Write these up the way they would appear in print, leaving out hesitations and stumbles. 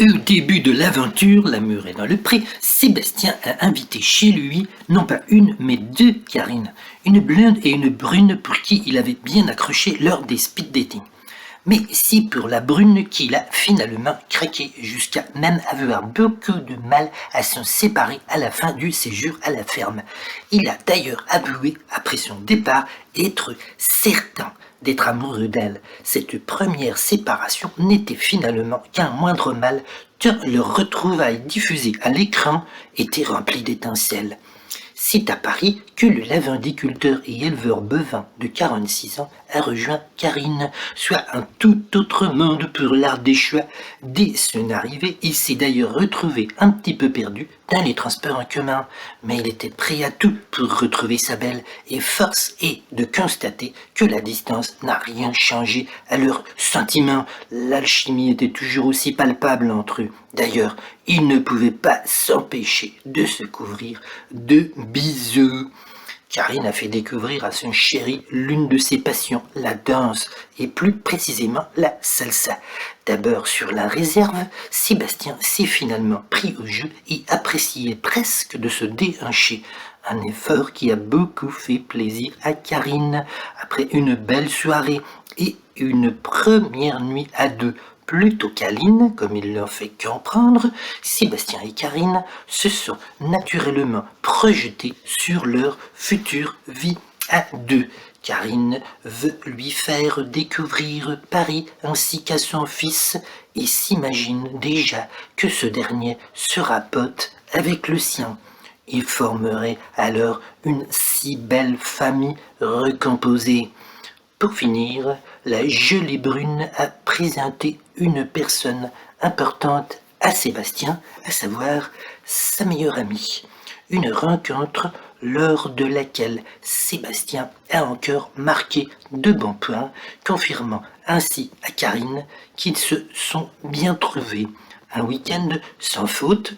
Au début de l'aventure, l'amour est dans le pré, Sébastien a invité chez lui non pas une mais deux Karine, une blonde et une brune pour qui il avait bien accroché lors des speed dating. Mais c'est pour la brune qu'il a finalement craqué jusqu'à même avoir beaucoup de mal à s'en séparer à la fin du séjour à la ferme. Il a d'ailleurs avoué après son départ être certain d'être amoureux d'elle. Cette première séparation n'était finalement qu'un moindre mal tant leur retrouvaille diffusée à l'écran était remplie d'étincelles. C'est à Paris que le lavandiculteur et éleveur bovin de 46 ans a rejoint Karine, soit un tout autre monde pour l'Ardéchois. Dès son arrivée, il s'est d'ailleurs retrouvé un petit peu perdu dans les transports en commun, mais il était prêt à tout pour retrouver sa belle, et force est de constater que la distance n'a rien changé à leurs sentiments. L'alchimie était toujours aussi palpable entre eux. D'ailleurs, ils ne pouvaient pas s'empêcher de se couvrir de bisous. Karine a fait découvrir à son chéri l'une de ses passions, la danse, et plus précisément la salsa. D'abord sur la réserve, Sébastien s'est finalement pris au jeu et appréciait presque de se déhancher. Un effort qui a beaucoup fait plaisir à Karine après une belle soirée et une première nuit à deux. Plutôt câline, comme il leur fait comprendre, Sébastien et Karine se sont naturellement projetés sur leur future vie à deux. Karine veut lui faire découvrir Paris ainsi qu'à son fils et s'imagine déjà que ce dernier sera pote avec le sien. Ils formeraient alors une si belle famille recomposée. Pour finir, la jolie brune a présenté une personne importante à Sébastien, à savoir sa meilleure amie. Une rencontre lors de laquelle Sébastien a encore marqué de bons points, confirmant ainsi à Karine qu'ils se sont bien trouvés. Un week-end sans faute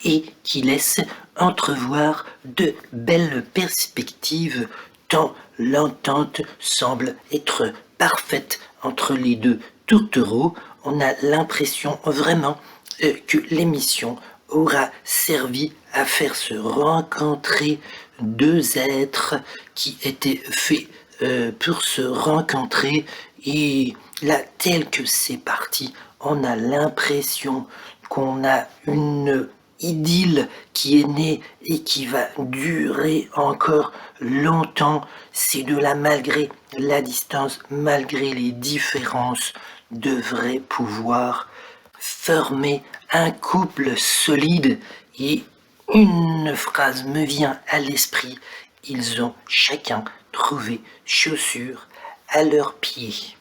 et qui laisse entrevoir de belles perspectives tant l'entente semble être parfaite entre les deux tourtereaux. On a l'impression vraiment que l'émission aura servi à faire se rencontrer deux êtres qui étaient faits pour se rencontrer, et là, tel que c'est parti, on a l'impression qu'on a une idylle qui est née et qui va durer encore longtemps. C'est de là, malgré la distance, malgré les différences, devrait pouvoir former un couple solide. Et une phrase me vient à l'esprit: ils ont chacun trouvé chaussures à leurs pieds.